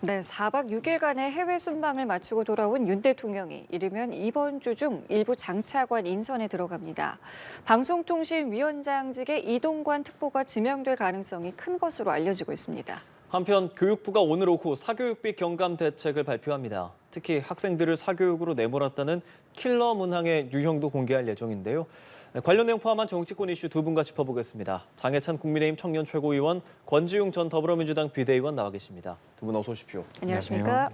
네, 4박 6일간의 해외 순방을 마치고 돌아온 윤 대통령이 이르면 이번 주 중 일부 장차관 인선에 들어갑니다. 방송통신위원장직의 이동관 특보가 지명될 가능성이 큰 것으로 알려지고 있습니다. 한편 교육부가 오늘 오후 사교육비 경감 대책을 발표합니다. 특히 학생들을 사교육으로 내몰았다는 킬러 문항의 유형도 공개할 예정인데요. 관련 내용 포함한 정치권 이슈 두 분과 짚어보겠습니다. 장해찬 국민의힘 청년 최고위원, 권지웅 전 더불어민주당 비대위원 나와 계십니다. 두 분 어서 오십시오. 안녕하십니까?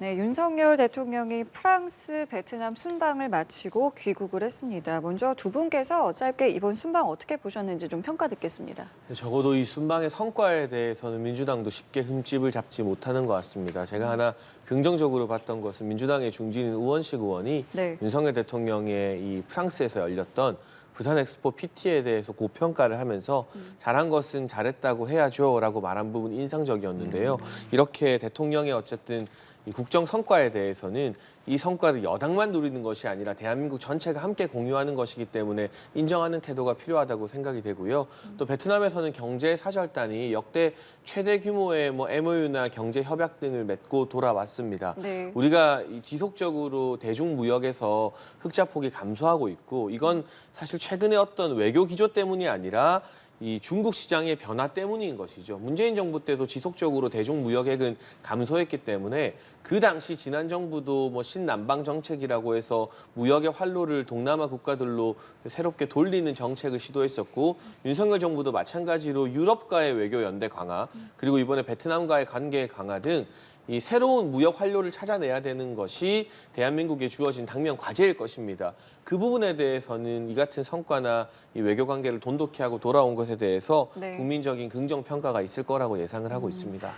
네, 윤석열 대통령이 프랑스, 베트남 순방을 마치고 귀국을 했습니다. 먼저 두 분께서 짧게 이번 순방 어떻게 보셨는지 좀 평가 듣겠습니다. 적어도 이 순방의 성과에 대해서는 민주당도 쉽게 흠집을 잡지 못하는 것 같습니다. 제가 하나 긍정적으로 봤던 것은 민주당의 중진인 우원식 의원이 윤석열 대통령의 이 프랑스에서 열렸던 부산 엑스포 PT에 대해서 고평가를 하면서 잘한 것은 잘했다고 해야죠라고 말한 부분 인상적이었는데요. 이렇게 대통령의 어쨌든 이 국정 성과에 대해서는 이 성과를 여당만 누리는 것이 아니라 대한민국 전체가 함께 공유하는 것이기 때문에 인정하는 태도가 필요하다고 생각이 되고요. 또 베트남에서는 경제 사절단이 역대 최대 규모의 MOU나 경제 협약 등을 맺고 돌아왔습니다. 우리가 지속적으로 대중무역에서 흑자 폭이 감소하고 있고 이건 사실 최근에 어떤 외교 기조 때문이 아니라 이 중국 시장의 변화 때문인 것이죠. 문재인 정부 때도 지속적으로 대중무역액은 감소했기 때문에 그 당시 지난 정부도 신남방 정책이라고 해서 무역의 활로를 동남아 국가들로 새롭게 돌리는 정책을 시도했었고 윤석열 정부도 마찬가지로 유럽과의 외교 연대 강화 그리고 이번에 베트남과의 관계 강화 등 이 새로운 무역 활로를 찾아내야 되는 것이 대한민국에 주어진 당면 과제일 것입니다. 그 부분에 대해서는 이 같은 성과나 이 외교 관계를 돈독히 하고 돌아온 것에 대해서 국민적인 긍정 평가가 있을 거라고 예상을 하고 있습니다.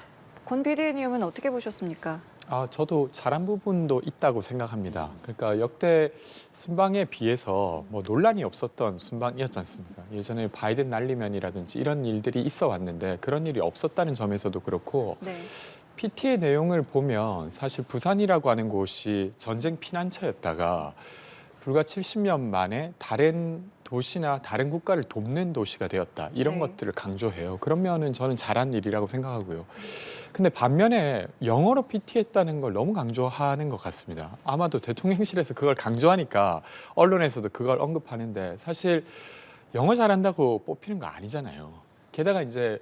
권 비대위원은 어떻게 보셨습니까? 저도 잘한 부분도 있다고 생각합니다. 그러니까 역대 순방에 비해서 논란이 없었던 순방이었지 않습니까? 예전에 바이든 날리면이라든지 이런 일들이 있어 왔는데 그런 일이 없었다는 점에서도 그렇고 PT의 내용을 보면 사실 부산이라고 하는 곳이 전쟁 피난처였다가 불과 70년 만에 다른 도시나 다른 국가를 돕는 도시가 되었다. 이런 것들을 강조해요. 그러면은 저는 잘한 일이라고 생각하고요. 근데 반면에 영어로 PT했다는 걸 너무 강조하는 것 같습니다. 아마도 대통령실에서 그걸 강조하니까 언론에서도 그걸 언급하는데 사실 영어 잘한다고 뽑히는 거 아니잖아요. 게다가 이제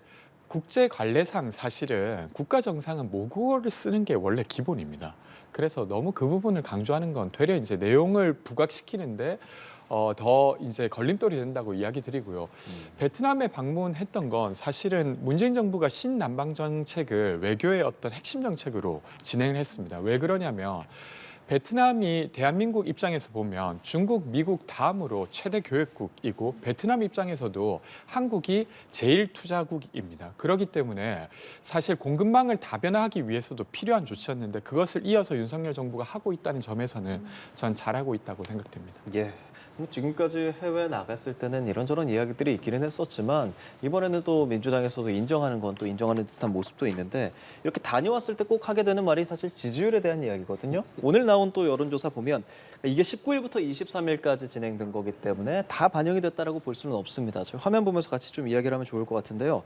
국제 관례상 사실은 국가 정상은 모국어를 쓰는 게 원래 기본입니다. 그래서 너무 그 부분을 강조하는 건 되려 이제 내용을 부각시키는데 더 이제 걸림돌이 된다고 이야기 드리고요. 베트남에 방문했던 건 사실은 문재인 정부가 신남방 정책을 외교의 어떤 핵심 정책으로 진행을 했습니다. 왜 그러냐면 베트남이 대한민국 입장에서 보면 중국, 미국 다음으로 최대 교역국이고 베트남 입장에서도 한국이 제일 투자국입니다. 그렇기 때문에 사실 공급망을 다변화하기 위해서도 필요한 조치였는데 그것을 이어서 윤석열 정부가 하고 있다는 점에서는 전 잘하고 있다고 생각됩니다. 지금까지 해외 나갔을 때는 이런저런 이야기들이 있기는 했었지만 이번에는 또 민주당에서도 인정하는 건 또 인정하는 듯한 모습도 있는데 이렇게 다녀왔을 때 꼭 하게 되는 말이 사실 지지율에 대한 이야기거든요. 오늘 나온 또 여론조사 보면 이게 19일부터 23일까지 진행된 거기 때문에 다 반영이 됐다라고 볼 수는 없습니다. 저희 화면 보면서 같이 좀 이야기를 하면 좋을 것 같은데요.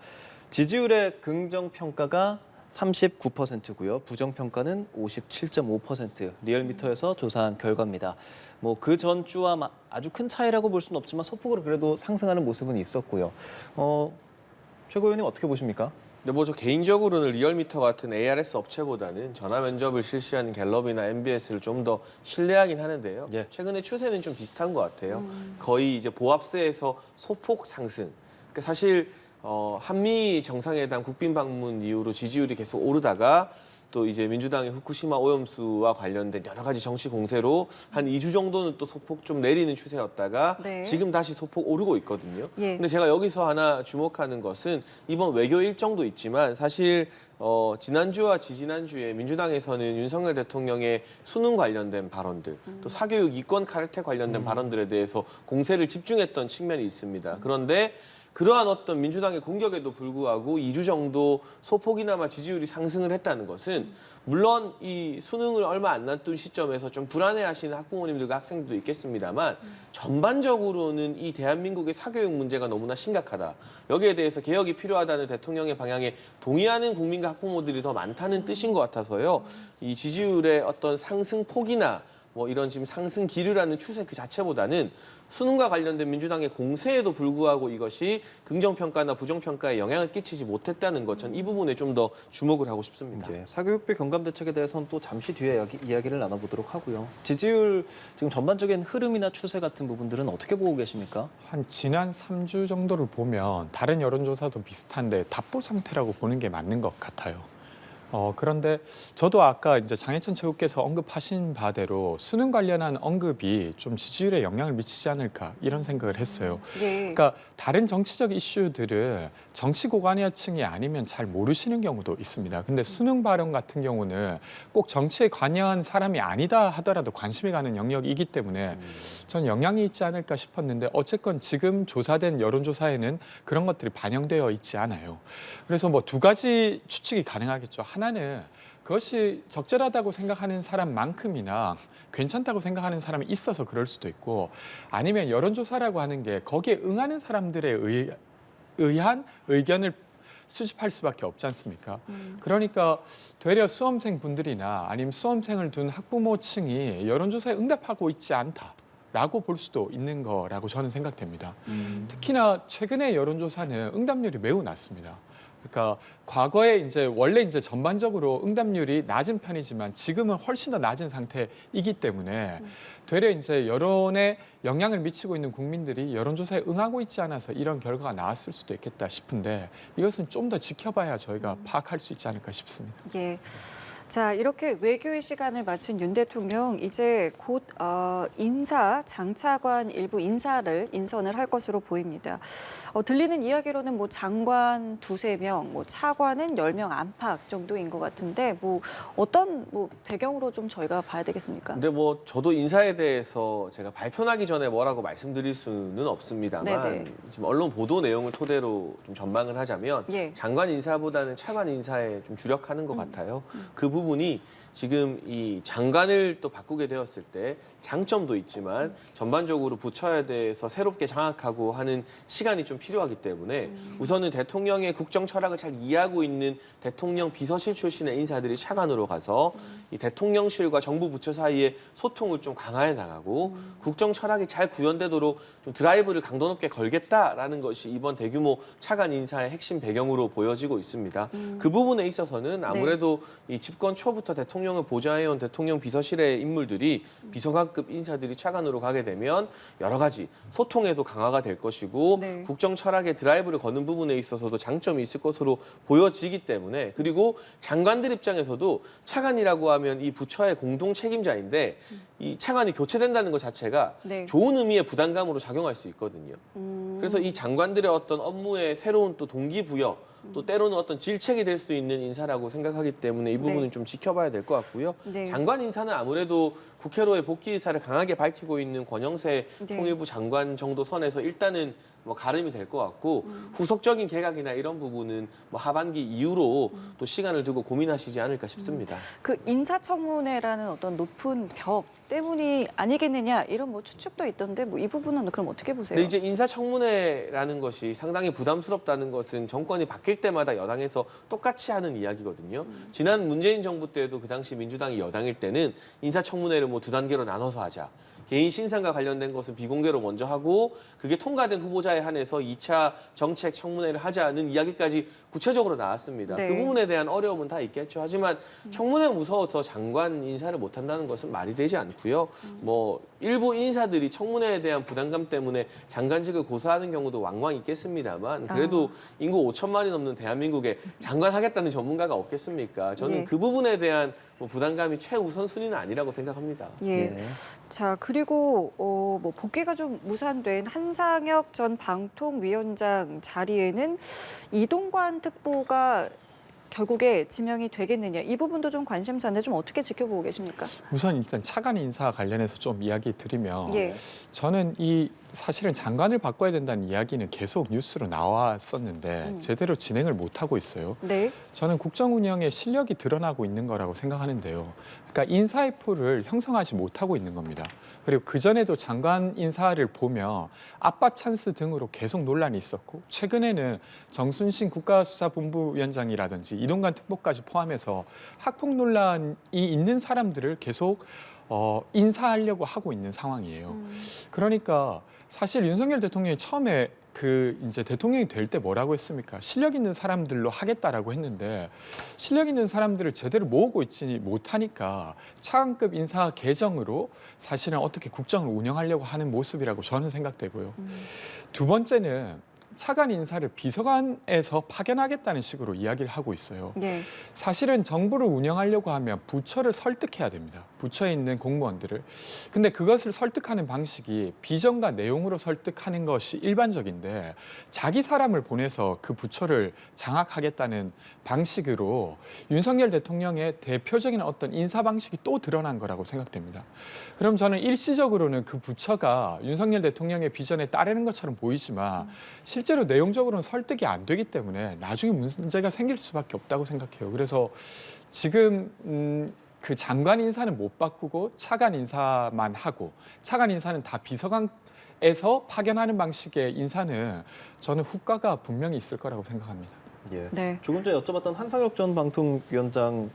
지지율의 긍정평가가 39%고요. 부정평가는 57.5%. 리얼미터에서 조사한 결과입니다. 그 전주와 아주 큰 차이라고 볼 수는 없지만 소폭으로 그래도 상승하는 모습은 있었고요. 최고위원님 어떻게 보십니까? 근데 저 개인적으로는 리얼미터 같은 ARS 업체보다는 전화 면접을 실시하는 갤럽이나 MBS를 좀 더 신뢰하긴 하는데요. 최근에 추세는 좀 비슷한 것 같아요. 거의 이제 보합세에서 소폭 상승. 그러니까 사실 한미 정상회담 국빈 방문 이후로 지지율이 계속 오르다가 또 이제 민주당의 후쿠시마 오염수와 관련된 여러 가지 정치 공세로 한 2주 정도는 또 소폭 좀 내리는 추세였다가 지금 다시 소폭 오르고 있거든요. 근데 제가 여기서 하나 주목하는 것은 이번 외교 일정도 있지만 사실 지난주와 지지난주에 민주당에서는 윤석열 대통령의 수능 관련된 발언들, 또 사교육 이권 카르텔 관련된 발언들에 대해서 공세를 집중했던 측면이 있습니다. 그런데 그러한 어떤 민주당의 공격에도 불구하고 2주 정도 소폭이나마 지지율이 상승을 했다는 것은 물론 이 수능을 얼마 안 남은 시점에서 좀 불안해하시는 학부모님들과 학생들도 있겠습니다만 전반적으로는 이 대한민국의 사교육 문제가 너무나 심각하다. 여기에 대해서 개혁이 필요하다는 대통령의 방향에 동의하는 국민과 학부모들이 더 많다는 뜻인 것 같아서요. 이 지지율의 어떤 상승 폭이나 뭐 이런 지금 상승 기류라는 추세 그 자체보다는 수능과 관련된 민주당의 공세에도 불구하고 이것이 긍정평가나 부정평가에 영향을 끼치지 못했다는 것, 전 이 부분에 좀 더 주목을 하고 싶습니다. 사교육비 경감 대책에 대해서는 또 잠시 뒤에 이야기를 나눠보도록 하고요. 지지율 지금 전반적인 흐름이나 추세 같은 부분들은 어떻게 보고 계십니까? 한 지난 3주 정도를 보면 다른 여론조사도 비슷한데 답보 상태라고 보는 게 맞는 것 같아요. 그런데 저도 아까 이제 장혜천 최고께서 언급하신 바대로 수능 관련한 언급이 좀 지지율에 영향을 미치지 않을까 이런 생각을 했어요. 그러니까 다른 정치적 이슈들을 정치 고관여층이 아니면 잘 모르시는 경우도 있습니다. 근데 수능 발언 같은 경우는 꼭 정치에 관여한 사람이 아니다 하더라도 관심이 가는 영역이기 때문에 전 영향이 있지 않을까 싶었는데 어쨌건 지금 조사된 여론조사에는 그런 것들이 반영되어 있지 않아요. 그래서 뭐 두 가지 추측이 가능하겠죠. 하나는 그것이 적절하다고 생각하는 사람만큼이나 괜찮다고 생각하는 사람이 있어서 그럴 수도 있고 아니면 여론조사라고 하는 게 거기에 응하는 사람들에 의한 의견을 수집할 수밖에 없지 않습니까? 그러니까 되려 수험생 분들이나 아니면 수험생을 둔 학부모층이 여론조사에 응답하고 있지 않다라고 볼 수도 있는 거라고 저는 생각됩니다. 특히나 최근의 여론조사는 응답률이 매우 낮습니다. 그러니까 과거에 이제 원래 이제 전반적으로 응답률이 낮은 편이지만 지금은 훨씬 더 낮은 상태이기 때문에 되려 이제 여론에 영향을 미치고 있는 국민들이 여론조사에 응하고 있지 않아서 이런 결과가 나왔을 수도 있겠다 싶은데 이것은 좀 더 지켜봐야 저희가 파악할 수 있지 않을까 싶습니다. 예. 자, 이렇게 외교의 시간을 마친 윤 대통령 이제 곧 장차관 일부 인선을 할 것으로 보입니다. 들리는 이야기로는 뭐 장관 2~3명, 뭐 차관은 10명 안팎 정도인 것 같은데 뭐 어떤 배경으로 좀 저희가 봐야 되겠습니까? 근데 뭐 저도 인사에 대해서 제가 발표하기 전에 뭐라고 말씀드릴 수는 없습니다만 네네. 지금 언론 보도 내용을 토대로 좀 전망을 하자면 예. 장관 인사보다는 차관 인사에 좀 주력하는 것 같아요. 그 부분이 지금 이 장관을 또 바꾸게 되었을 때 장점도 있지만 전반적으로 부처에 대해서 새롭게 장악하고 하는 시간이 좀 필요하기 때문에 우선은 대통령의 국정 철학을 잘 이해하고 있는 대통령 비서실 출신의 인사들이 차관으로 가서 이 대통령실과 정부 부처 사이의 소통을 좀 강화해 나가고 국정 철학이 잘 구현되도록 좀 드라이브를 강도 높게 걸겠다라는 것이 이번 대규모 차관 인사의 핵심 배경으로 보여지고 있습니다. 그 부분에 있어서는 아무래도 이 집권 초부터 대통령을 보좌해온 대통령 비서실의 인물들이 비서관급 인사들이 차관으로 가게 되면 여러 가지 소통에도 강화가 될 것이고 국정 철학의 드라이브를 거는 부분에 있어서도 장점이 있을 것으로 보여지기 때문에 그리고 장관들 입장에서도 차관이라고 하면 이 부처의 공동 책임자인데 이 차관이 교체된다는 것 자체가 좋은 의미의 부담감으로 작용할 수 있거든요. 그래서 이 장관들의 어떤 업무의 새로운 또 동기부여 또 때로는 어떤 질책이 될 수 있는 인사라고 생각하기 때문에 이 부분은 좀 지켜봐야 될 것 같고요. 장관 인사는 아무래도 국회로의 복귀 의사를 강하게 밝히고 있는 권영세 통일부 장관 정도 선에서 일단은 뭐 가름이 될 것 같고 후속적인 개각이나 이런 부분은 뭐 하반기 이후로 또 시간을 두고 고민하시지 않을까 싶습니다. 그 인사청문회라는 어떤 높은 벽 때문이 아니겠느냐 이런 뭐 추측도 있던데 뭐 이 부분은 그럼 어떻게 보세요? 근데 이제 인사청문회라는 것이 상당히 부담스럽다는 것은 정권이 바뀔 때마다 여당에서 똑같이 하는 이야기거든요. 지난 문재인 정부 때도 그 당시 민주당이 여당일 때는 인사청문회를 뭐 2단계로 나눠서 하자. 개인 신상과 관련된 것은 비공개로 먼저 하고 그게 통과된 후보자에 한해서 2차 정책 청문회를 하자는 이야기까지 구체적으로 나왔습니다. 그 부분에 대한 어려움은 다 있겠죠. 하지만 청문회 무서워서 장관 인사를 못한다는 것은 말이 되지 않고요. 뭐 일부 인사들이 청문회에 대한 부담감 때문에 장관직을 고사하는 경우도 왕왕 있겠습니다만 그래도 인구 5천만이 넘는 대한민국에 장관 하겠다는 전문가가 없겠습니까? 저는 그 부분에 대한 뭐 부담감이 최우선 순위는 아니라고 생각합니다. 자, 그리고 뭐 복귀가 좀 무산된 한상혁 전 방통위원장 자리에는 이동관 특보가 결국에 지명이 되겠느냐 이 부분도 좀 관심사인데 좀 어떻게 지켜보고 계십니까? 우선 일단 차관 인사 관련해서 좀 이야기 드리면 저는 이 사실은 장관을 바꿔야 된다는 이야기는 계속 뉴스로 나왔었는데 제대로 진행을 못하고 있어요. 네. 저는 국정 운영의 실력이 드러나고 있는 거라고 생각하는데요. 그러니까 인사의 풀을 형성하지 못하고 있는 겁니다. 그리고 그전에도 장관 인사를 보며 아빠 찬스 등으로 계속 논란이 있었고 최근에는 정순신 국가수사본부위원장이라든지 이동관 특보까지 포함해서 학폭 논란이 있는 사람들을 계속 인사하려고 하고 있는 상황이에요. 그러니까 사실 윤석열 대통령이 처음에 이제 대통령이 될 때 뭐라고 했습니까? 실력 있는 사람들로 하겠다라고 했는데 실력 있는 사람들을 제대로 모으고 있지 못하니까 차관급 인사 개정으로 사실은 어떻게 국정을 운영하려고 하는 모습이라고 저는 생각되고요. 두 번째는 차관 인사를 비서관에서 파견하겠다는 식으로 이야기를 하고 있어요. 네. 사실은 정부를 운영하려고 하면 부처를 설득해야 됩니다. 부처에 있는 공무원들을. 근데 그것을 설득하는 방식이 비전과 내용으로 설득하는 것이 일반적인데 자기 사람을 보내서 그 부처를 장악하겠다는 방식으로 윤석열 대통령의 대표적인 어떤 인사 방식이 또 드러난 거라고 생각됩니다. 그럼 저는 일시적으로는 그 부처가 윤석열 대통령의 비전에 따르는 것처럼 보이지만 실제로 내용적으로는 설득이 안 되기 때문에 나중에 문제가 생길 수밖에 없다고 생각해요. 그래서 지금 그 장관 인사는 못 바꾸고 차관 인사만 하고 차관 인사는 다 비서관에서 파견하는 방식의 인사는 저는 후과가 분명히 있을 거라고 생각합니다. 예. 네. 조금 전에 여쭤봤던 한상혁 전 방통위원장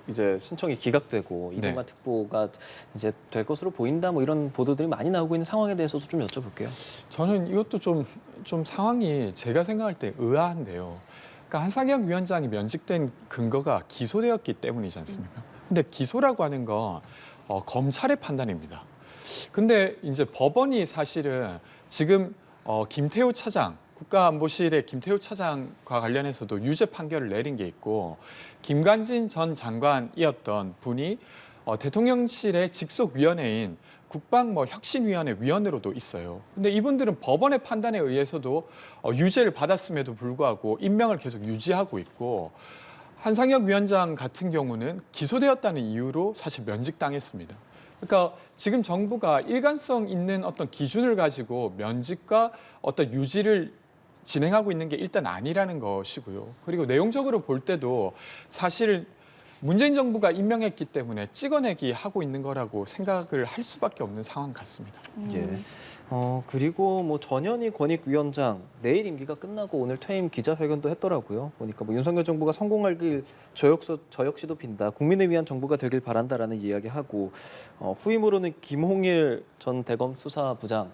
이제 신청이 기각되고 이동관 특보가 이제 될 것으로 보인다 뭐 이런 보도들이 많이 나오고 있는 상황에 대해서도 좀 여쭤볼게요. 저는 이것도 좀 상황이 제가 생각할 때 의아한데요. 그러니까 한상혁 위원장이 면직된 근거가 기소되었기 때문이지 않습니까? 근데 기소라고 하는 건 검찰의 판단입니다. 근데 이제 법원이 사실은 지금 김태호 차장 국가안보실의 김태호 차장과 관련해서도 유죄 판결을 내린 게 있고 김관진 전 장관이었던 분이 대통령실의 직속위원회인 국방혁신위원회 위원으로도 있어요. 근데 이분들은 법원의 판단에 의해서도 유죄를 받았음에도 불구하고 임명을 계속 유지하고 있고 한상혁 위원장 같은 경우는 기소되었다는 이유로 사실 면직당했습니다. 그러니까 지금 정부가 일관성 있는 어떤 기준을 가지고 면직과 어떤 유지를 진행하고 있는 게 일단 아니라는 것이고요. 그리고 내용적으로 볼 때도 사실 문재인 정부가 임명했기 때문에 찍어내기 하고 있는 거라고 생각을 할 수밖에 없는 상황 같습니다. 예. 그리고 뭐 전현희 권익위원장 내일 임기가 끝나고 오늘 퇴임 기자회견도 했더라고요. 보니까 뭐 윤석열 정부가 성공할 길 저 역시도 빈다. 국민을 위한 정부가 되길 바란다라는 이야기하고 후임으로는 김홍일 전 대검 수사부장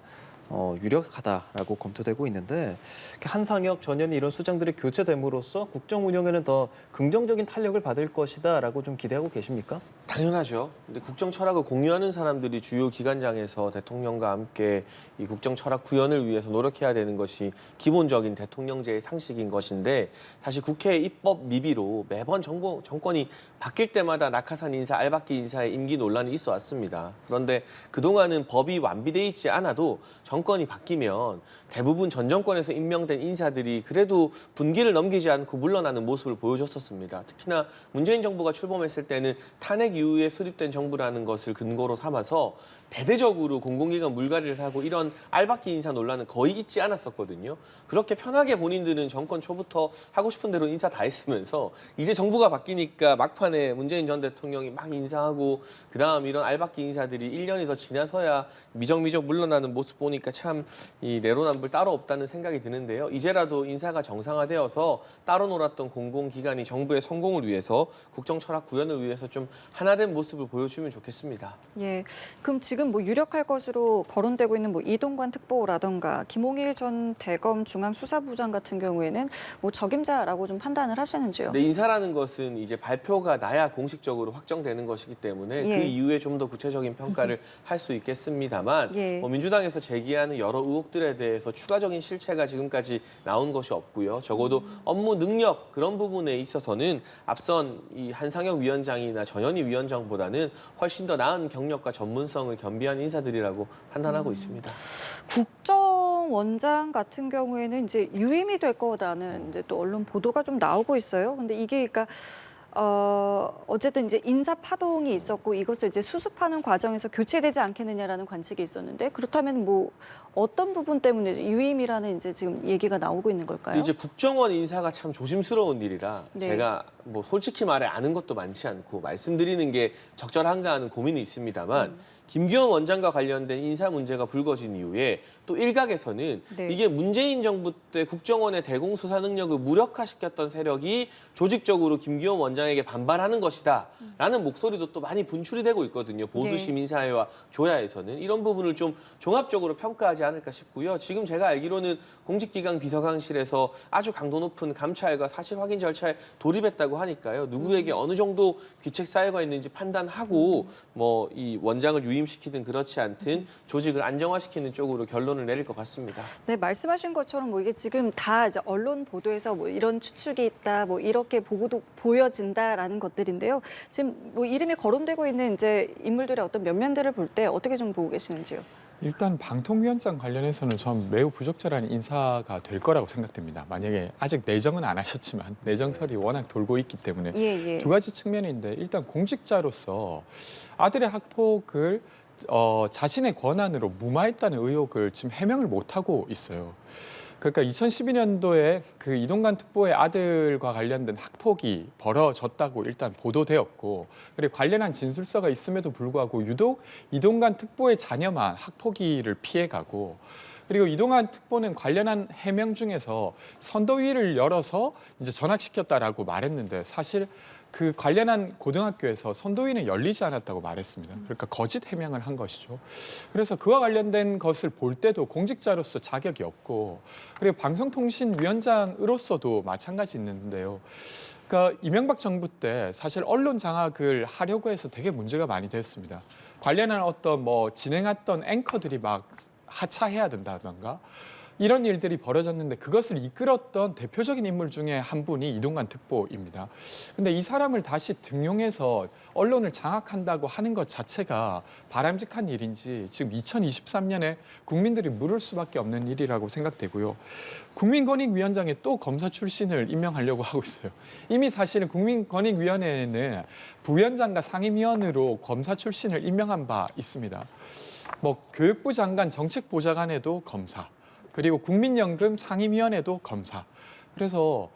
유력하다라고 검토되고 있는데 한상혁, 전현희 이런 수장들이 교체됨으로써 국정 운영에는 더 긍정적인 탄력을 받을 것이다라고 좀 기대하고 계십니까? 당연하죠. 근데 국정 철학을 공유하는 사람들이 주요 기관장에서 대통령과 함께 이 국정 철학 구현을 위해서 노력해야 되는 것이 기본적인 대통령제의 상식인 것인데 사실 국회 입법 미비로 매번 정권이 바뀔 때마다 낙하산 인사, 알박기 인사의 임기 논란이 있어 왔습니다. 그런데 그동안은 법이 완비돼 있지 않아도 정권이 바뀌면 대부분 전 정권에서 임명된 인사들이 그래도 분기를 넘기지 않고 물러나는 모습을 보여줬었습니다. 특히나 문재인 정부가 출범했을 때는 탄핵 이후에 수립된 정부라는 것을 근거로 삼아서 대대적으로 공공기관 물갈이를 하고 이런 알박기 인사 논란은 거의 있지 않았었거든요. 그렇게 편하게 본인들은 정권 초부터 하고 싶은 대로 인사 다 했으면서 이제 정부가 바뀌니까 막판에 문재인 전 대통령이 막 인사하고 그다음 이런 알박기 인사들이 1년이 더 지나서야 미적미적 물러나는 모습 보니까 참 이 내로남불 따로 없다는 생각이 드는데요. 이제라도 인사가 정상화되어서 따로 놀았던 공공기관이 정부의 성공을 위해서 국정 철학 구현을 위해서 좀 하나된 모습을 보여주면 좋겠습니다. 예. 그럼 지금 뭐 유력할 것으로 거론되고 있는 뭐 이동관 특보라던가 김홍일 전 대검 중앙수사부장 같은 경우에는 뭐 적임자라고 좀 판단을 하시는지요? 네, 인사라는 것은 이제 발표가 나야 공식적으로 확정되는 것이기 때문에 예. 그 이후에 좀 더 구체적인 평가를 할 수 있겠습니다만 예. 민주당에서 제기하는 여러 의혹들에 대해서 추가적인 실체가 지금까지 나온 것이 없고요. 적어도 업무 능력 그런 부분에 있어서는 앞선 이 한상혁 위원장이나 전현희 위원장보다는 훨씬 더 나은 경력과 전문성을 겸비한 인사들이라고 판단하고 있습니다. 국정원장 같은 경우에는 이제 유임이 될 거라는 이제 또 언론 보도가 좀 나오고 있어요. 근데 이게 그러니까 어쨌든 이제 인사 파동이 있었고 이것을 이제 수습하는 과정에서 교체되지 않겠느냐라는 관측이 있었는데 그렇다면 뭐 어떤 부분 때문에 유임이라는 이제 지금 얘기가 나오고 있는 걸까요? 이제 국정원 인사가 참 조심스러운 일이라 네. 제가 뭐 솔직히 말해 아는 것도 많지 않고 말씀드리는 게 적절한가 하는 고민이 있습니다만 김기현 원장과 관련된 인사 문제가 불거진 이후에 또 일각에서는 네. 이게 문재인 정부 때 국정원의 대공수사 능력을 무력화시켰던 세력이 조직적으로 김기현 원장에게 반발하는 것이다라는 목소리도 또 많이 분출이 되고 있거든요. 보수 네. 시민사회와 조야에서는 이런 부분을 좀 종합적으로 평가하지 않을까 싶고요. 지금 제가 알기로는 공직기강 비서관실에서 아주 강도 높은 감찰과 사실 확인 절차에 돌입했다고 하니까요. 누구에게 어느 정도 귀책 사유가 있는지 판단하고 뭐 이 원장을 유임시키든 그렇지 않든 조직을 안정화시키는 쪽으로 결론을 내릴 것 같습니다. 네, 말씀하신 것처럼 뭐 이게 지금 다 이제 언론 보도에서 뭐 이런 추측이 있다, 뭐 이렇게 보고도 보여진다라는 것들인데요. 지금 뭐 이름이 거론되고 있는 이제 인물들의 어떤 면면들을 볼 때 어떻게 좀 보고 계시는지요? 일단 방통위원장 관련해서는 전 매우 부적절한 인사가 될 거라고 생각됩니다. 만약에 아직 내정은 안 하셨지만 내정설이 워낙 돌고 있기 때문에 예. 두 가지 측면인데 일단 공직자로서 아들의 학폭을 자신의 권한으로 무마했다는 의혹을 지금 해명을 못하고 있어요. 그러니까 2012년도에 그 이동관 특보의 아들과 관련된 학폭이 벌어졌다고 일단 보도되었고, 그리고 관련한 진술서가 있음에도 불구하고 유독 이동관 특보의 자녀만 학폭위를 피해가고, 그리고 이동관 특보는 관련한 해명 중에서 선도위를 열어서 이제 전학시켰다라고 말했는데 사실 그 관련한 고등학교에서 선도위는 열리지 않았다고 말했습니다. 그러니까 거짓 해명을 한 것이죠. 그래서 그와 관련된 것을 볼 때도 공직자로서 자격이 없고, 그리고 방송통신위원장으로서도 마찬가지 있는데요. 그러니까 이명박 정부 때 사실 언론 장악을 하려고 해서 되게 문제가 많이 됐습니다. 관련한 어떤 뭐 진행했던 앵커들이 막 하차해야 된다던가 이런 일들이 벌어졌는데 그것을 이끌었던 대표적인 인물 중에 한 분이 이동관 특보입니다. 근데 이 사람을 다시 등용해서 언론을 장악한다고 하는 것 자체가 바람직한 일인지 지금 2023년에 국민들이 물을 수밖에 없는 일이라고 생각되고요. 국민권익위원장에 또 검사 출신을 임명하려고 하고 있어요. 이미 사실은 국민권익위원회에는 부위원장과 상임위원으로 검사 출신을 임명한 바 있습니다. 뭐 교육부 장관 정책보좌관에도 검사, 그리고 국민연금 상임위원회도 검사. 그래서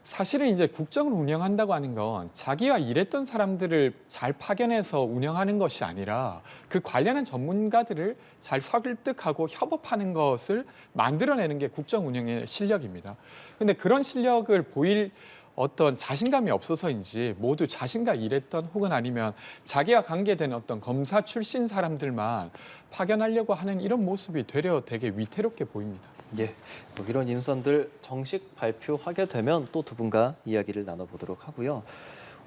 사실은 이제 국정을 운영한다고 하는 건 자기와 일했던 사람들을 잘 파견해서 운영하는 것이 아니라 그 관련한 전문가들을 잘 설득하고 협업하는 것을 만들어내는 게 국정 운영의 실력입니다. 근데 그런 실력을 보일 어떤 자신감이 없어서인지 모두 자신과 일했던 혹은 아니면 자기와 관계된 어떤 검사 출신 사람들만 파견하려고 하는 이런 모습이 되려 되게 위태롭게 보입니다. 예, 뭐 이런 인선들 정식 발표하게 되면 또 두 분과 이야기를 나눠보도록 하고요.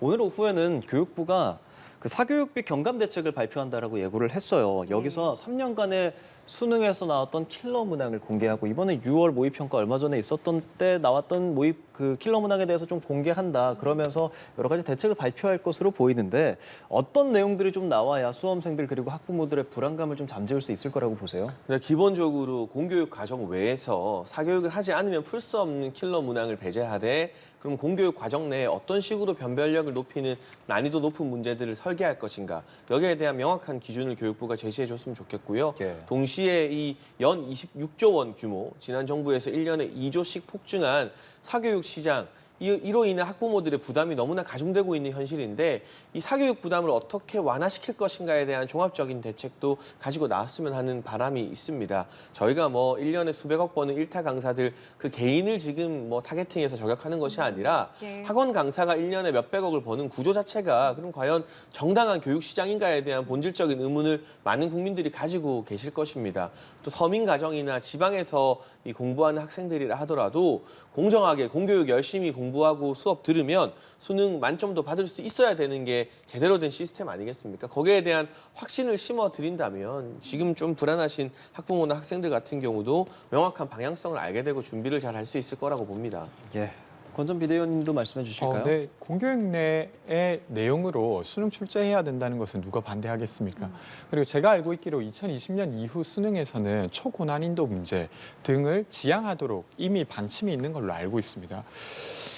오늘 오후에는 교육부가 그 사교육비 경감 대책을 발표한다라고 예고를 했어요. 여기서 3년간의 수능에서 나왔던 킬러 문항을 공개하고 이번에 6월 모의 평가 얼마 전에 있었던 때 나왔던 모의 그 킬러 문항에 대해서 좀 공개한다. 그러면서 여러 가지 대책을 발표할 것으로 보이는데 어떤 내용들이 좀 나와야 수험생들 그리고 학부모들의 불안감을 좀 잠재울 수 있을 거라고 보세요? 기본적으로 공교육 과정 외에서 사교육을 하지 않으면 풀 수 없는 킬러 문항을 배제하되 그럼 공교육 과정 내에 어떤 식으로 변별력을 높이는 난이도 높은 문제들을 설계할 것인가, 여기에 대한 명확한 기준을 교육부가 제시해줬으면 좋겠고요. 예. 동시에 이 연 26조 원 규모, 지난 정부에서 1년에 2조씩 폭증한 사교육 시장, 이로 인해 학부모들의 부담이 너무나 가중되고 있는 현실인데 이 사교육 부담을 어떻게 완화시킬 것인가에 대한 종합적인 대책도 가지고 나왔으면 하는 바람이 있습니다. 저희가 뭐 1년에 수백억 버는 일타 강사들 그 개인을 지금 뭐 타겟팅해서 저격하는 것이 아니라 예. 학원 강사가 1년에 몇백억을 버는 구조 자체가 그럼 과연 정당한 교육 시장인가에 대한 본질적인 의문을 많은 국민들이 가지고 계실 것입니다. 또 서민 가정이나 지방에서 이 공부하는 학생들이라 하더라도 공정하게 공교육 열심히 공부하고 수업 들으면 수능 만점도 받을 수 있어야 되는 게 제대로 된 시스템 아니겠습니까? 거기에 대한 확신을 심어드린다면 지금 좀 불안하신 학부모나 학생들 같은 경우도 명확한 방향성을 알게 되고 준비를 잘 할 수 있을 거라고 봅니다. 예. 권 전 비대위원님도 말씀해 주실까요? 네, 공교육 내의 내용으로 수능 출제해야 된다는 것은 누가 반대하겠습니까? 그리고 제가 알고 있기로 2020년 이후 수능에서는 초고난이도 문제 등을 지양하도록 이미 방침이 있는 걸로 알고 있습니다.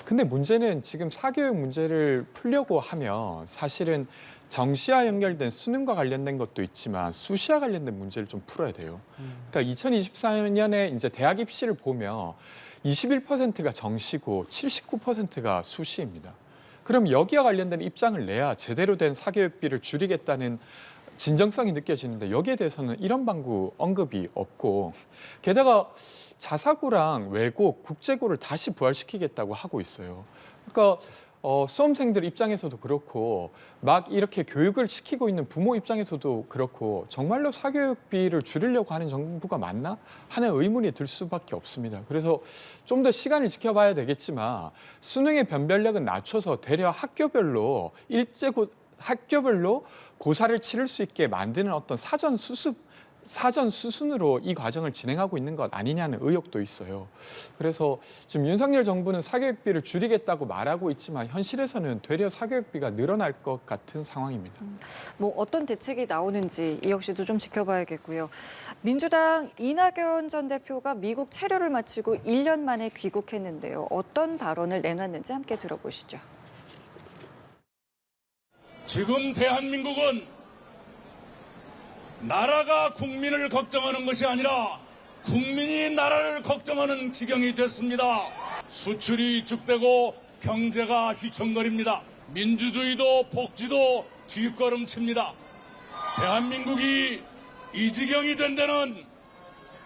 근데 문제는 지금 사교육 문제를 풀려고 하면 사실은 정시와 연결된 수능과 관련된 것도 있지만 수시와 관련된 문제를 좀 풀어야 돼요. 그러니까 2024년에 이제 대학 입시를 보면 21%가 정시고 79%가 수시입니다. 그럼 여기와 관련된 입장을 내야 제대로 된 사교육비를 줄이겠다는 진정성이 느껴지는데 여기에 대해서는 이런 방구 언급이 없고 게다가 자사고랑 외고, 국제고를 다시 부활시키겠다고 하고 있어요. 그러니까 수험생들 입장에서도 그렇고 막 이렇게 교육을 시키고 있는 부모 입장에서도 그렇고 정말로 사교육비를 줄이려고 하는 정부가 맞나 하는 의문이 들 수밖에 없습니다. 그래서 좀 더 시간을 지켜봐야 되겠지만 수능의 변별력은 낮춰서 되려 학교별로 고사를 치를 수 있게 만드는 어떤 사전 수순으로 이 과정을 진행하고 있는 것 아니냐는 의혹도 있어요. 그래서 지금 윤석열 정부는 사교육비를 줄이겠다고 말하고 있지만 현실에서는 되려 사교육비가 늘어날 것 같은 상황입니다. 뭐 어떤 대책이 나오는지 이 역시도 좀 지켜봐야겠고요. 민주당 이낙연 전 대표가 미국 체류를 마치고 1년 만에 귀국했는데요. 어떤 발언을 내놨는지 함께 들어보시죠. 지금 대한민국은 나라가 국민을 걱정하는 것이 아니라 국민이 나라를 걱정하는 지경이 됐습니다. 수출이 죽되고 경제가 휘청거립니다. 민주주의도 복지도 뒷걸음칩니다. 대한민국이 이 지경이 된 데는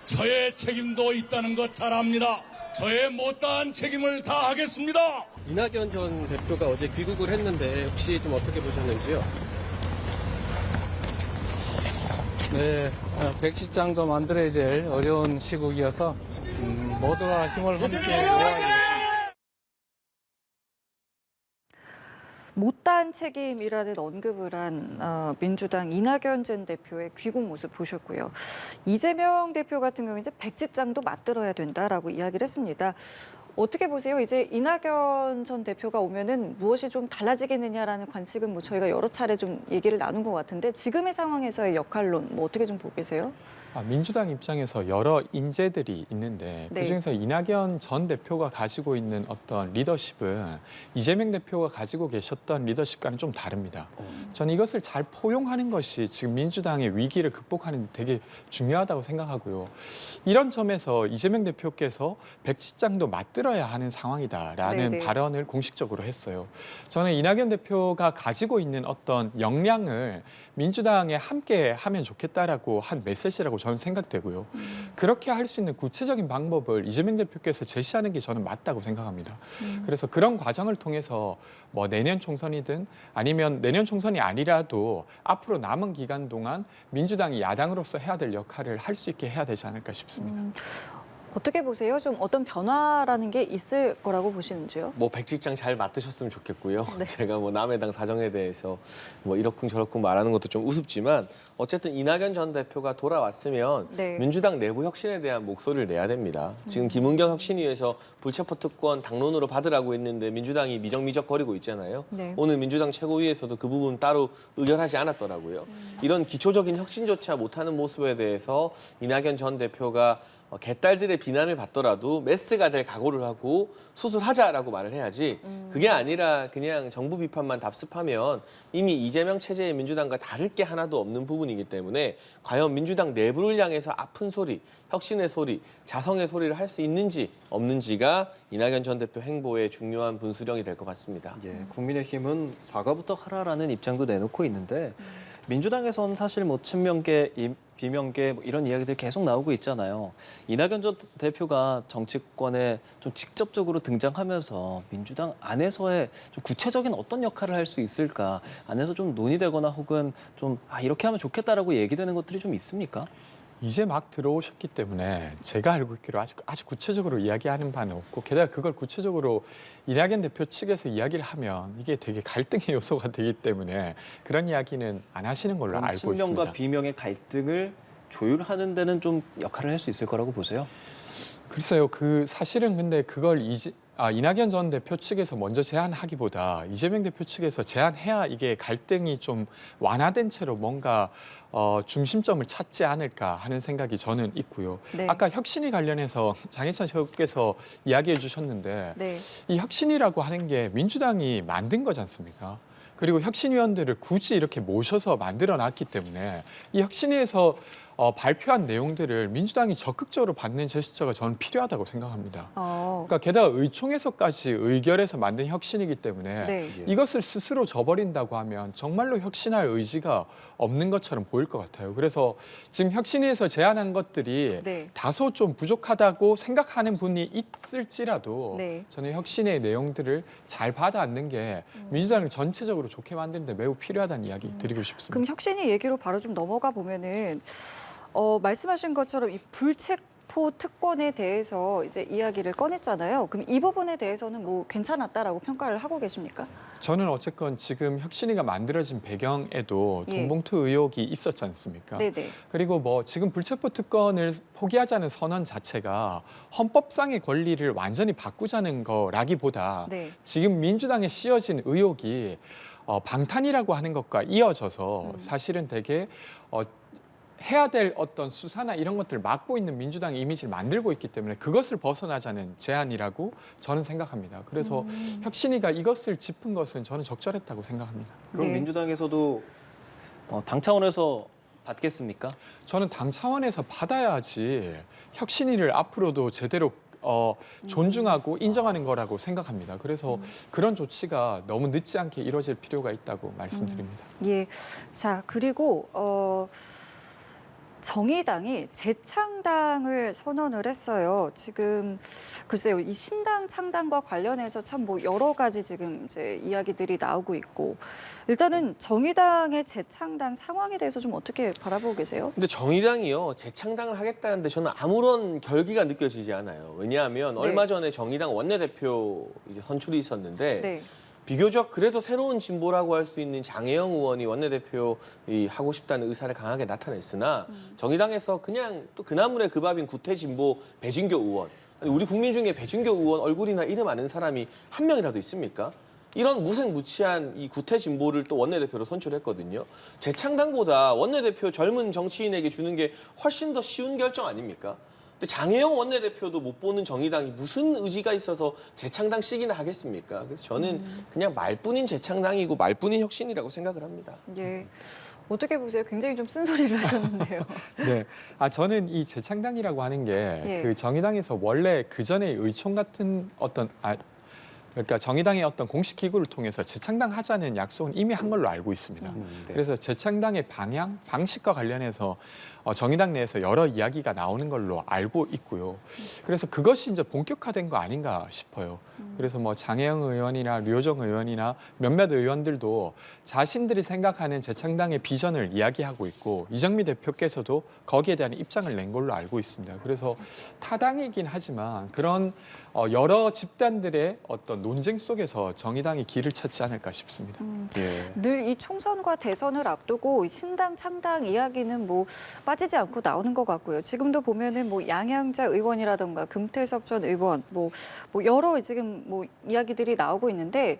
저의 책임도 있다는 것 잘 압니다. 저의 못다한 책임을 다하겠습니다. 이낙연 전 대표가 어제 귀국을 했는데 혹시 좀 어떻게 보셨는지요? 네, 백시장도 만들어야 될 어려운 시국이어서 모두가 힘을 함께 모아야 못다한 책임이라는 언급을 한 민주당 이낙연 전 대표의 귀국 모습 보셨고요. 이재명 대표 같은 경우는 이제 백지장도 맞들어야 된다라고 이야기를 했습니다. 어떻게 보세요? 이제 이낙연 전 대표가 오면은 무엇이 좀 달라지겠느냐라는 관측은 뭐 저희가 여러 차례 좀 얘기를 나눈 것 같은데 지금의 상황에서의 역할론 뭐 어떻게 좀 보고 계세요? 민주당 입장에서 여러 인재들이 있는데 네. 그중에서 이낙연 전 대표가 가지고 있는 어떤 리더십은 이재명 대표가 가지고 계셨던 리더십과는 좀 다릅니다. 저는 이것을 잘 포용하는 것이 지금 민주당의 위기를 극복하는 데 되게 중요하다고 생각하고요. 이런 점에서 이재명 대표께서 백지장도 맞들어야 하는 상황이다라는 네네. 발언을 공식적으로 했어요. 저는 이낙연 대표가 가지고 있는 어떤 역량을 민주당에 함께 하면 좋겠다라고 한 메시지라고 저는 생각되고요. 그렇게 할 수 있는 구체적인 방법을 이재명 대표께서 제시하는 게 저는 맞다고 생각합니다. 그래서 그런 과정을 통해서 뭐 내년 총선이든 아니면 내년 총선이 아니라도 앞으로 남은 기간 동안 민주당이 야당으로서 해야 될 역할을 할 수 있게 해야 되지 않을까 싶습니다. 어떻게 보세요? 좀 어떤 변화라는 게 있을 거라고 보시는지요? 뭐 백지장 잘 맡으셨으면 좋겠고요. 네. 제가 뭐 남의 당 사정에 대해서 뭐 이러쿵 저러쿵 말하는 것도 좀 우습지만 어쨌든 이낙연 전 대표가 돌아왔으면 네. 민주당 내부 혁신에 대한 목소리를 내야 됩니다. 지금 김은경 혁신위에서 불체포 특권 당론으로 받으라고 했는데 민주당이 미적미적거리고 있잖아요. 네. 오늘 민주당 최고위에서도 그 부분 따로 의결하지 않았더라고요. 이런 기초적인 혁신조차 못하는 모습에 대해서 이낙연 전 대표가 개딸들의 비난을 받더라도 메스가 될 각오를 하고 수술하자라고 말을 해야지 그게 아니라 그냥 정부 비판만 답습하면 이미 이재명 체제의 민주당과 다를 게 하나도 없는 부분이기 때문에 과연 민주당 내부를 향해서 아픈 소리, 혁신의 소리, 자성의 소리를 할 수 있는지 없는지가 이낙연 전 대표 행보의 중요한 분수령이 될 것 같습니다. 예, 국민의힘은 사과부터 하라라는 입장도 내놓고 있는데 민주당에선 사실 뭐 친명계, 비명계 뭐 이런 이야기들이 계속 나오고 있잖아요. 이낙연 전 대표가 정치권에 좀 직접적으로 등장하면서 민주당 안에서의 좀 구체적인 어떤 역할을 할 수 있을까? 안에서 좀 논의되거나 혹은 좀 이렇게 하면 좋겠다라고 얘기되는 것들이 좀 있습니까? 이제 막 들어오셨기 때문에 제가 알고 있기로 아주 구체적으로 이야기하는 바는 없고 게다가 그걸 구체적으로 이낙연 대표 측에서 이야기를 하면 이게 되게 갈등의 요소가 되기 때문에 그런 이야기는 안 하시는 걸로 알고 있습니다. 친명과 비명의 갈등을 조율하는 데는 좀 역할을 할 수 있을 거라고 보세요? 글쎄요. 사실은 근데 그걸 이낙연 전 대표 측에서 먼저 제안하기보다 이재명 대표 측에서 제안해야 이게 갈등이 좀 완화된 채로 뭔가 중심점을 찾지 않을까 하는 생각이 저는 있고요. 네. 아까 혁신위 관련해서 장혜찬 의원께서 이야기해 주셨는데 네. 이 혁신이라고 하는 게 민주당이 만든 거지 않습니까? 그리고 혁신위원들을 굳이 이렇게 모셔서 만들어놨기 때문에 이 혁신위에서 발표한 내용들을 민주당이 적극적으로 받는 제스처가 저는 필요하다고 생각합니다. 그러니까 게다가 의총에서까지 의결해서 만든 혁신이기 때문에 네. 이것을 스스로 져버린다고 하면 정말로 혁신할 의지가 없는 것처럼 보일 것 같아요. 그래서 지금 혁신위에서 제안한 것들이 네. 다소 좀 부족하다고 생각하는 분이 있을지라도 네. 저는 혁신의 내용들을 잘 받아안는 게 민주당을 전체적으로 좋게 만드는 데 매우 필요하다는 이야기 드리고 싶습니다. 그럼 혁신이 얘기로 바로 좀 넘어가 보면은 말씀하신 것처럼 이 불체포 특권에 대해서 이제 이야기를 꺼냈잖아요. 그럼 이 부분에 대해서는 뭐 괜찮았다라고 평가를 하고 계십니까? 저는 어쨌건 지금 혁신위가 만들어진 배경에도 예. 돈봉투 의혹이 있었지 않습니까? 네네. 그리고 뭐 지금 불체포 특권을 포기하자는 선언 자체가 헌법상의 권리를 완전히 바꾸자는 거라기보다 네. 지금 민주당에 씌어진 의혹이 방탄이라고 하는 것과 이어져서 사실은 되게 해야 될 어떤 수사나 이런 것들을 막고 있는 민주당의 이미지를 만들고 있기 때문에 그것을 벗어나자는 제안이라고 저는 생각합니다. 그래서 혁신위가 이것을 짚은 것은 저는 적절했다고 생각합니다. 그럼 네. 민주당에서도 당 차원에서 받겠습니까? 저는 당 차원에서 받아야지 혁신위를 앞으로도 제대로 존중하고 인정하는 거라고 생각합니다. 그래서 그런 조치가 너무 늦지 않게 이루어질 필요가 있다고 말씀드립니다. 예. 자, 그리고 정의당이 재창당을 선언을 했어요. 지금 글쎄요, 이 신당 창당과 관련해서 참 뭐 여러 가지 지금 이제 이야기들이 나오고 있고, 일단은 정의당의 재창당 상황에 대해서 좀 어떻게 바라보고 계세요? 근데 정의당이요, 재창당을 하겠다는데 저는 아무런 결기가 느껴지지 않아요. 왜냐하면 네. 얼마 전에 정의당 원내대표 이제 선출이 있었는데 네. 비교적 그래도 새로운 진보라고 할 수 있는 장혜영 의원이 원내대표 하고 싶다는 의사를 강하게 나타냈으나 정의당에서 그냥 또 그나물의 그 밥인 구태진보 배진교 의원, 아니, 우리 국민 중에 배진교 의원 얼굴이나 이름 아는 사람이 한 명이라도 있습니까? 이런 무색무취한 이 구태진보를 또 원내대표로 선출했거든요. 재창당보다 원내대표 젊은 정치인에게 주는 게 훨씬 더 쉬운 결정 아닙니까? 근데 장혜영 원내대표도 못 보는 정의당이 무슨 의지가 있어서 재창당 시기나 하겠습니까? 그래서 저는 그냥 말뿐인 재창당이고 말뿐인 혁신이라고 생각을 합니다. 예. 어떻게 보세요? 굉장히 좀 쓴소리를 하셨는데요. 네, 저는 이 재창당이라고 하는 게 예. 그 정의당에서 원래 그 전에 의총 같은 어떤 그러니까 정의당의 어떤 공식 기구를 통해서 재창당 하자는 약속은 이미 한 걸로 알고 있습니다. 네. 그래서 재창당의 방향, 방식과 관련해서 정의당 내에서 여러 이야기가 나오는 걸로 알고 있고요. 그래서 그것이 이제 본격화된 거 아닌가 싶어요. 그래서 뭐 장혜영 의원이나 류호정 의원이나 몇몇 의원들도 자신들이 생각하는 재창당의 비전을 이야기하고 있고 이정미 대표께서도 거기에 대한 입장을 낸 걸로 알고 있습니다. 그래서 타당이긴 하지만 그런 여러 집단들의 어떤 논쟁 속에서 정의당이 길을 찾지 않을까 싶습니다. 예. 늘 이 총선과 대선을 앞두고 신당 창당 이야기는 뭐 빠지지 않고 나오는 것 같고요. 지금도 보면은 뭐 양양자 의원이라던가 금태섭 전 의원 뭐 여러 지금 뭐 이야기들이 나오고 있는데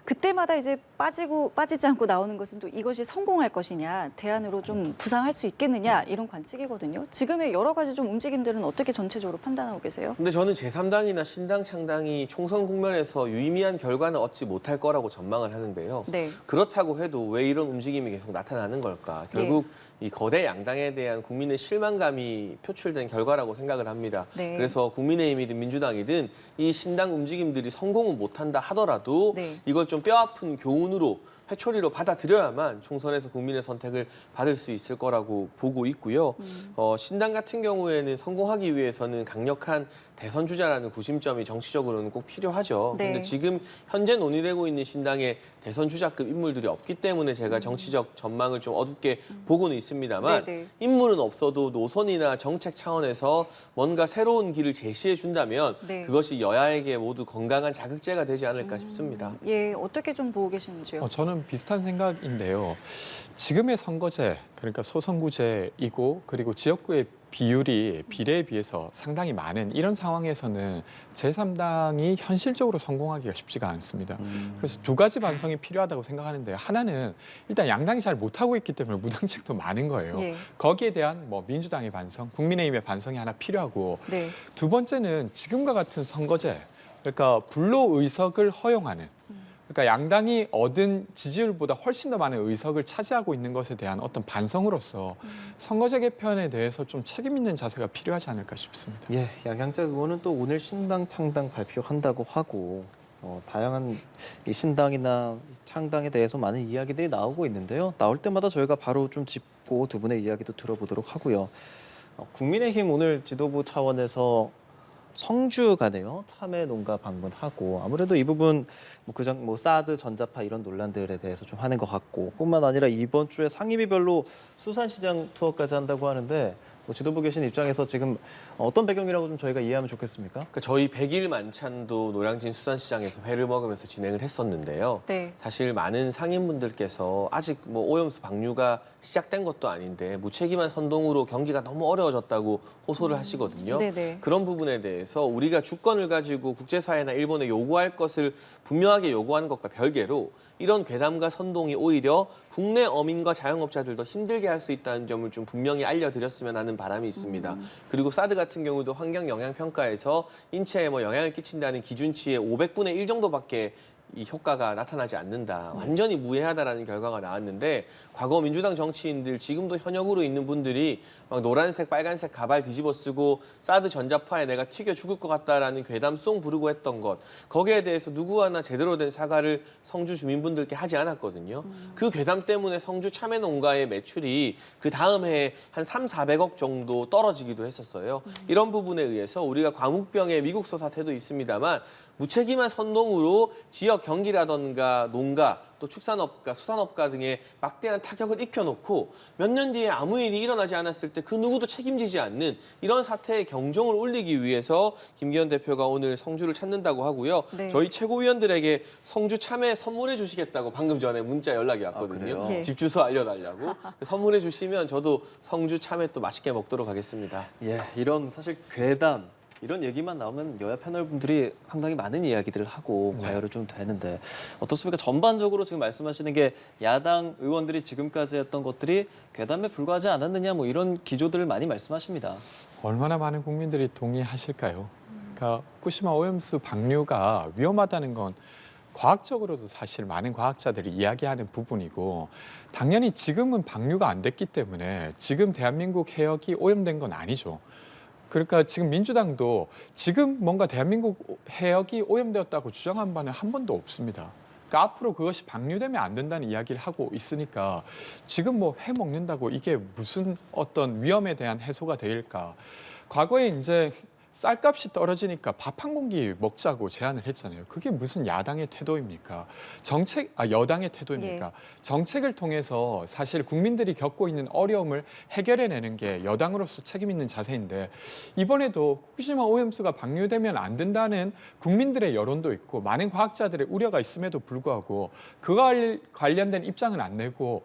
그때마다 이제 빠지지 않고 나오는 것은 또 이것이 성공할 것이냐, 대안으로 좀 부상할 수 있겠느냐 이런 관측이거든요. 지금의 여러 가지 좀 움직임들은 어떻게 전체적으로 판단하고 계세요? 근데 저는 제3당이나 신당 창당이 총선 국면에서 유의미한 결과는 얻지 못할 거라고 전망을 하는데요. 네. 그렇다고 해도 왜 이런 움직임이 계속 나타나는 걸까? 결국 이 거대 양당에 대한 국민의 실망감이 표출된 결과라고 생각을 합니다. 네. 그래서 국민의힘이든 민주당이든 이 신당 움직임들이 성공은 못한다 하더라도 네. 이걸 좀 뼈아픈 교훈으로 회초리로 받아들여야만 총선에서 국민의 선택을 받을 수 있을 거라고 보고 있고요. 신당 같은 경우에는 성공하기 위해서는 강력한 대선 주자라는 구심점이 정치적으로는 꼭 필요하죠. 네. 근데 지금 현재 논의되고 있는 신당에 대선 주자급 인물들이 없기 때문에 제가 정치적 전망을 좀 어둡게 보고는 있습니다만 네네. 인물은 없어도 노선이나 정책 차원에서 뭔가 새로운 길을 제시해 준다면 네. 그것이 여야에게 모두 건강한 자극제가 되지 않을까 싶습니다. 예, 어떻게 좀 보고 계시는지요? 저는 좀 비슷한 생각인데요. 지금의 선거제, 그러니까 소선구제이고 그리고 지역구의 비율이 비례에 비해서 상당히 많은 이런 상황에서는 제3당이 현실적으로 성공하기가 쉽지가 않습니다. 그래서 두 가지 반성이 필요하다고 생각하는데 하나는 일단 양당이 잘 못하고 있기 때문에 무당직도 많은 거예요. 예. 거기에 대한 뭐 민주당의 반성, 국민의힘의 반성이 하나 필요하고 네. 두 번째는 지금과 같은 선거제, 그러니까 불로 의석을 허용하는 그러니까 양당이 얻은 지지율보다 훨씬 더 많은 의석을 차지하고 있는 것에 대한 어떤 반성으로서 선거제 개편에 대해서 좀 책임 있는 자세가 필요하지 않을까 싶습니다. 예, 양양자 의원은 또 오늘 신당 창당 발표한다고 하고 다양한 이 신당이나 창당에 대해서 많은 이야기들이 나오고 있는데요. 나올 때마다 저희가 바로 좀 짚고 두 분의 이야기도 들어보도록 하고요. 국민의힘 오늘 지도부 차원에서 성주 가네요. 참외 농가 방문하고 아무래도 이 부분 뭐 사드 전자파 이런 논란들에 대해서 좀 하는 것 같고 뿐만 아니라 이번 주에 상임위별로 수산시장 투어까지 한다고 하는데 뭐 지도부 계신 입장에서 지금 어떤 배경이라고 좀 저희가 이해하면 좋겠습니까? 그러니까 저희 100일 만찬도 노량진 수산시장에서 회를 먹으면서 진행을 했었는데요. 네. 사실 많은 상인분들께서 아직 뭐 오염수 방류가 시작된 것도 아닌데 무책임한 선동으로 경기가 너무 어려워졌다고 호소를 하시거든요. 네네. 그런 부분에 대해서 우리가 주권을 가지고 국제사회나 일본에 요구할 것을 분명하게 요구하는 것과 별개로 이런 괴담과 선동이 오히려 국내 어민과 자영업자들도 힘들게 할 수 있다는 점을 좀 분명히 알려드렸으면 하는 바람이 있습니다. 그리고 사드 같은 경우도 환경 영향 평가에서 인체에 뭐 영향을 끼친다는 기준치의 500분의 1 정도밖에 이 효과가 나타나지 않는다. 완전히 무해하다라는 결과가 나왔는데 과거 민주당 정치인들 지금도 현역으로 있는 분들이 막 노란색, 빨간색 가발 뒤집어 쓰고 사드 전자파에 내가 튀겨 죽을 것 같다라는 괴담송 부르고 했던 것. 거기에 대해서 누구 하나 제대로 된 사과를 성주 주민분들께 하지 않았거든요. 그 괴담 때문에 성주 참외 농가의 매출이 그 다음 해에 한 300~400억 정도 떨어지기도 했었어요. 이런 부분에 의해서 우리가 과묵병의 미국서 사태도 있습니다만 무책임한 선동으로 지역 경기라던가 농가 또 축산업가, 수산업가 등에 막대한 타격을 입혀놓고 몇 년 뒤에 아무 일이 일어나지 않았을 때 그 누구도 책임지지 않는 이런 사태의 경종을 울리기 위해서 김기현 대표가 오늘 성주를 찾는다고 하고요. 네. 저희 최고위원들에게 성주 참외 선물해 주시겠다고 방금 전에 문자 연락이 왔거든요. 그래요? 집 주소 알려달라고. 선물해 주시면 저도 성주 참외 또 맛있게 먹도록 하겠습니다. 예, 이런 사실 괴담 이런 얘기만 나오면 여야 패널 분들이 상당히 많은 이야기들을 하고 과열을 좀 되는데 어떻습니까? 전반적으로 지금 말씀하시는 게 야당 의원들이 지금까지 했던 것들이 괴담에 불과하지 않았느냐 뭐 이런 기조들을 많이 말씀하십니다. 얼마나 많은 국민들이 동의하실까요? 그러니까 후쿠시마 오염수 방류가 위험하다는 건 과학적으로도 사실 많은 과학자들이 이야기하는 부분이고 당연히 지금은 방류가 안 됐기 때문에 지금 대한민국 해역이 오염된 건 아니죠. 그러니까 지금 민주당도 지금 뭔가 대한민국 해역이 오염되었다고 주장한 바는 한 번도 없습니다. 그러니까 앞으로 그것이 방류되면 안 된다는 이야기를 하고 있으니까 지금 뭐 회 먹는다고 이게 무슨 어떤 위험에 대한 해소가 될까? 과거에 이제 쌀값이 떨어지니까 밥 한 공기 먹자고 제안을 했잖아요. 그게 무슨 야당의 태도입니까? 여당의 태도입니까? 예. 정책을 통해서 사실 국민들이 겪고 있는 어려움을 해결해내는 게 여당으로서 책임 있는 자세인데 이번에도 후쿠시마 오염수가 방류되면 안 된다는 국민들의 여론도 있고 많은 과학자들의 우려가 있음에도 불구하고 그와 관련된 입장은 안 내고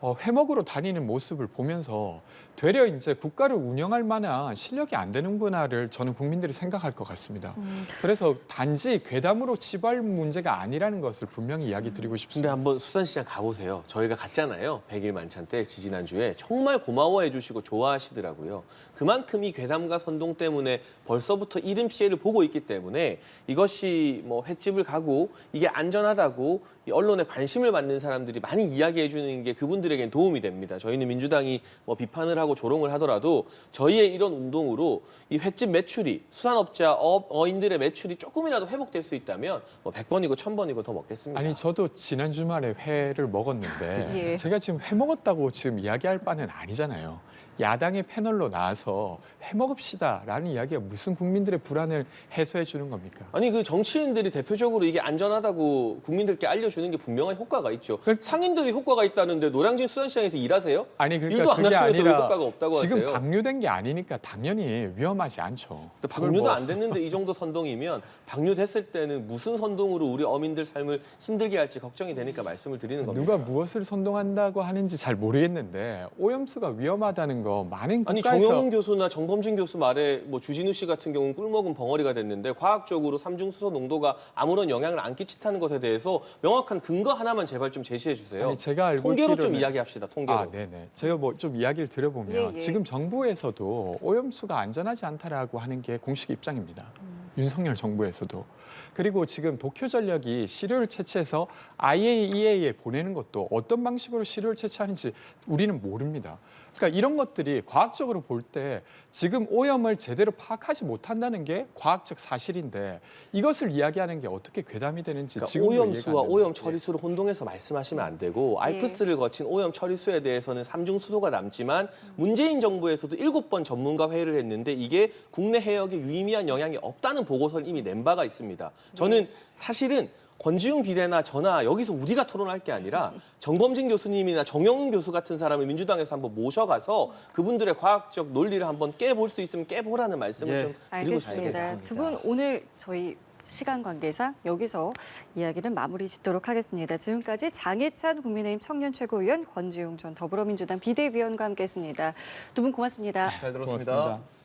회먹으로 다니는 모습을 보면서 되려 이제 국가를 운영할 만한 실력이 안 되는구나를 저는 국민들이 생각할 것 같습니다. 그래서 단지 괴담으로 치부할 문제가 아니라는 것을 분명히 이야기 드리고 근데 싶습니다. 한번 수산시장 가보세요. 저희가 갔잖아요. 100일 만찬 때 지지난주에 정말 고마워해 주시고 좋아하시더라고요. 그만큼 이 괴담과 선동 때문에 벌써부터 이른 피해를 보고 있기 때문에 이것이 뭐 횟집을 가고 이게 안전하다고 이 언론에 관심을 받는 사람들이 많이 이야기해 주는 게 그분들에겐 도움이 됩니다. 저희는 민주당이 뭐 비판을 하고 조롱을 하더라도 저희의 이런 운동으로 이 횟집 매출이 수산업자 어인들의 매출이 조금이라도 회복될 수 있다면 뭐 100번이고 1000번이고 더 먹겠습니다. 아니 저도 지난 주말에 회를 먹었는데 예. 제가 지금 회 먹었다고 지금 이야기할 바는 아니잖아요. 야당의 패널로 나와서 해먹읍시다라는 이야기가 무슨 국민들의 불안을 해소해 주는 겁니까? 아니 그 정치인들이 대표적으로 이게 안전하다고 국민들께 알려주는 게 분명한 효과가 있죠. 상인들이 효과가 있다는데 노량진 수산시장에서 일하세요? 아니 그러니까 일도 안 그게 하시면서 왜 아니라 효과가 없다고 지금 하세요? 방류된 게 아니니까 당연히 위험하지 않죠. 방류도 그걸 안 됐는데 이 정도 선동이면 방류됐을 때는 무슨 선동으로 우리 어민들 삶을 힘들게 할지 걱정이 되니까 말씀을 드리는 겁니다. 누가 무엇을 선동한다고 하는지 잘 모르겠는데 오염수가 위험하다는 거 많은 아니 국가에서 정영훈 교수나 정범진 교수 말에 뭐 주진우 씨 같은 경우는 꿀먹은 벙어리가 됐는데 과학적으로 삼중수소 농도가 아무런 영향을 안 끼친다는 것에 대해서 명확한 근거 하나만 제발 좀 제시해 주세요. 아니, 제가 알고 통계로 좀 있기로는- 이야기합시다. 통계로. 아, 네네. 제가 뭐 좀 이야기를 들어보면 예, 예. 지금 정부에서도 오염수가 안전하지 않다라고 하는 게 공식 입장입니다. 윤석열 정부에서도. 그리고 지금 도쿄전력이 시료를 채취해서 IAEA에 보내는 것도 어떤 방식으로 시료를 채취하는지 우리는 모릅니다. 그러니까 이런 것들이 과학적으로 볼 때 지금 오염을 제대로 파악하지 못한다는 게 과학적 사실인데 이것을 이야기하는 게 어떻게 괴담이 되는지 그러니까 지금도 이해가 안 오염수와 됩니다. 오염 처리수를 혼동해서 말씀하시면 안 되고 알프스를 거친 오염 처리수에 대해서는 삼중수소가 남지만 문재인 정부에서도 7번 전문가 회의를 했는데 이게 국내 해역에 유의미한 영향이 없다는 보고서를 이미 낸 바가 있습니다. 저는 사실은 권지웅 비대나 저나 여기서 우리가 토론할 게 아니라 정범진 교수님이나 정영훈 교수 같은 사람을 민주당에서 한번 모셔가서 그분들의 과학적 논리를 한번 깨볼 수 있으면 깨보라는 말씀을 예. 좀 드리고 알겠습니다. 싶습니다. 두 분 오늘 저희 시간 관계상 여기서 이야기는 마무리 짓도록 하겠습니다. 지금까지 장해찬 국민의힘 청년 최고위원, 권지웅 전 더불어민주당 비대위원과 함께했습니다. 두 분 고맙습니다. 잘 들었습니다. 고맙습니다.